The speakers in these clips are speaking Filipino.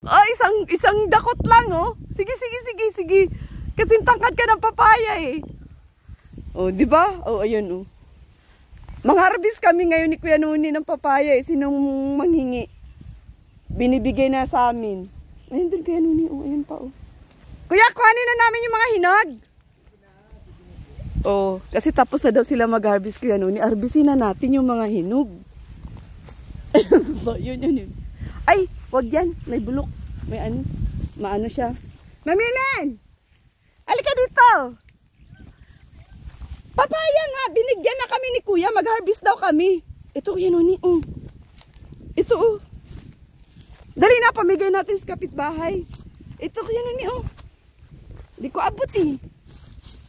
Oh, isang dakot lang, oh. Sige. Kasi tangkad ka ng papaya, eh. Oh, di ba? Oh, ayun, oh. Mang-harvest kami ngayon ni Kuya Nuni ng papaya, eh. Sinong manghingi? Binibigay na sa amin. Ayun din, Kuya Nuni, oh. Ayun pa, oh. Kuya, kuhanin na namin yung mga hinog. Oh, kasi tapos na daw sila mag-harvest, Kuya Nuni. Harvestin na natin yung mga hinog. Yun. Ay, wag yan. May bulok. May ano. Maano siya. Mamilan! Alika dito! Papaya nga. Binigyan na kami ni Kuya. Mag-harvest daw kami. Ito, Kuya Nuni. Ito, oh. Dali na, pamigay natin sa kapitbahay. Ito, Kuya Nuni, oh. Hindi ko abot, eh.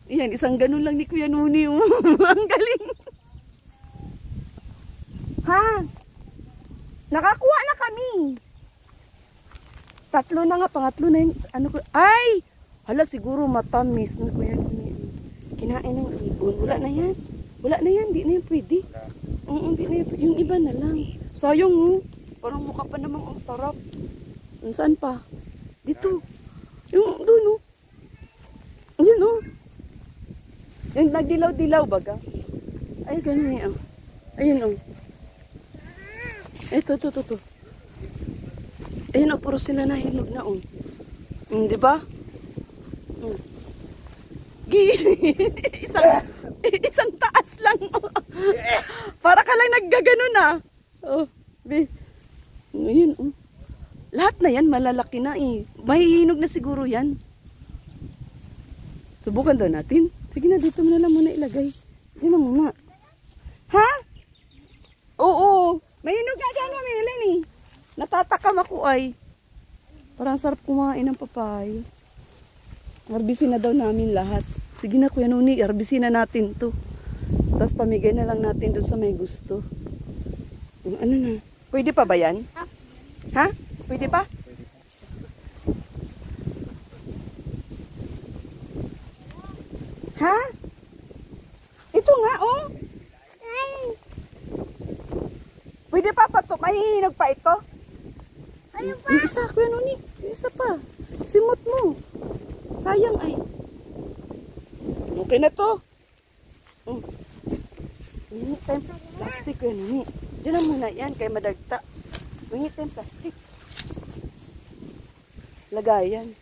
Ayan, isang ganun lang ni Kuya Nuni, oh. Ang galing. Ha? Nakakuha na kami. Tatlo na nga, pangatlo na yung, ano ko, ay! Hala, siguro matamis na Kuya Nuni. Kinain ng ibon. Wala na yan. Di na yan pwede. Di na yan pwede. Yung iba na lang. Sayang, oh. Parang mukha pa namang ang sarap. Saan pa? Dito. Yung doon, oh. Ayun, oh. Yung nagdilaw-dilaw baga. Ay, ganun yan. Ayun, oh. Ito. Ayun, oh, puro sila nahilog na, oh. Di ba? Isang taas lang, oh. Para ka lang naggagano na. Oh, ayun, oh. Lahat na yan, malalaki na, eh. Mahihinog na siguro yan. Subukan daw natin. Sige na, dito mo na lang muna ilagay. Diyan na muna. Ha? Oo. May hinog ka dyan, Mamilan, eh. Natatakam ako, ay. Parang sarap kumain ng papaya. Harbisin na daw namin lahat. Sige na, Kuya Nuni, harbisin na natin to. Tapos pamigay na lang natin doon sa may gusto. Ano na? Pwede pa ba yan? Ha? Pwede pa? Ha? Ito nga, oh. Pwede pa pa to? Mahihinog pa ito? Ano pa? Yung isa, Kuya Nuni. Yung isa pa. Simot mo. Sayang ay. Okay na to. Mingit tayong plastic, Kuya Nuni. Diyan na muna yan, kaya madagta. Mingit tayong plastic. Lagayan.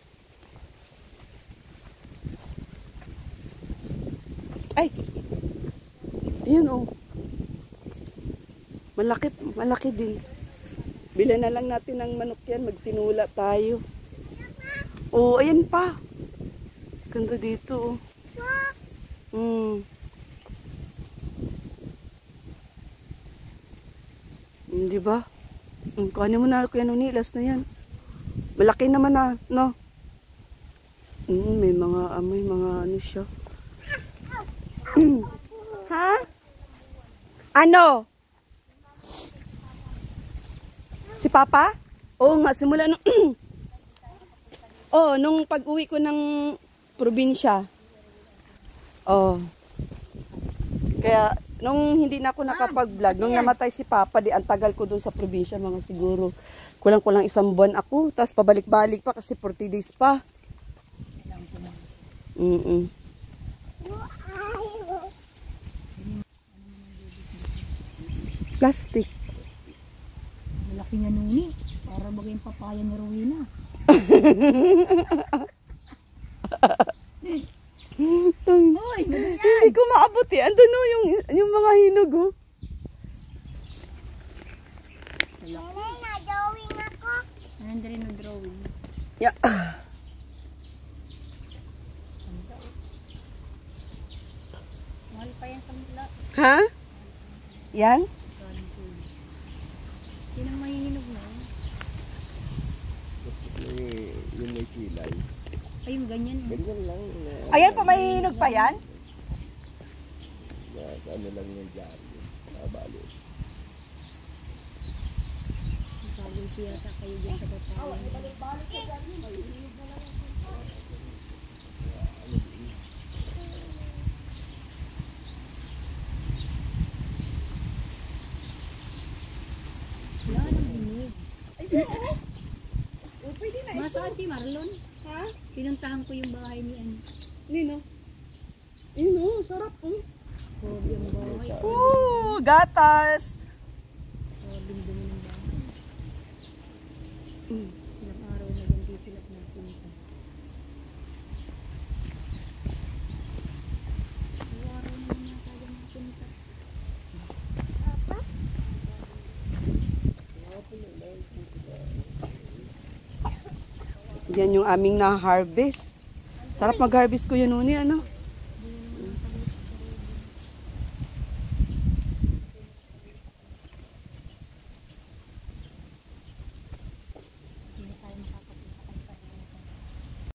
Ay! Ayan, oh. Malaki din. Bila na lang natin ng manok yan, magtinula tayo. Oh, ayan pa. Ganda dito, oh. Di ba? Kuhanin mo na, Kuya Nuni, last na yan. Malaki naman na, no? May mga ano siya. Ha? Ano? Si Papa? Oo nga, simula nung nung pag-uwi ko ng probinsya. Kaya nung hindi na ako nakapag-vlog, nung namatay si Papa, di ang tagal ko dun sa probinsya, mga siguro kulang-kulang 1 buwan ako, tapos pabalik-balik pa kasi 40 days pa. Plastic. Malaki nga Nuni. Para bagay yung papaya ni Rowena. Hindi ko maabot, eh. Andun, no, yung mga hinog, oh. Na-drawing ako. Nandun rin yung drawing. Yeah. Mahal pa yan sa mula. Ha? Yan? Yun ang mahihinog na. Yung may silay. Ay, yung ganyan. Ganyan lang. Ayan pa, may hinog pa yan? Ano lang yung dyan. Balo. Bagong tiyata kayo dyan sa papaya. Yan ang hinog. Ay, pwede na ito. Masaan si Marlon? Ha? Pinuntahan ko yung bahay ni ano. Nino? Yun oh, sarap oh. Grabe yung bahay. Gatas. Grabe yung dumi ng bahay. Mm. Ilang araw na hindi sila pinapunta. Ilang araw na naman yata dyan napunta. Yan yung aming na-harvest. Sarap mag-harvest ko yun, Nuni, ano?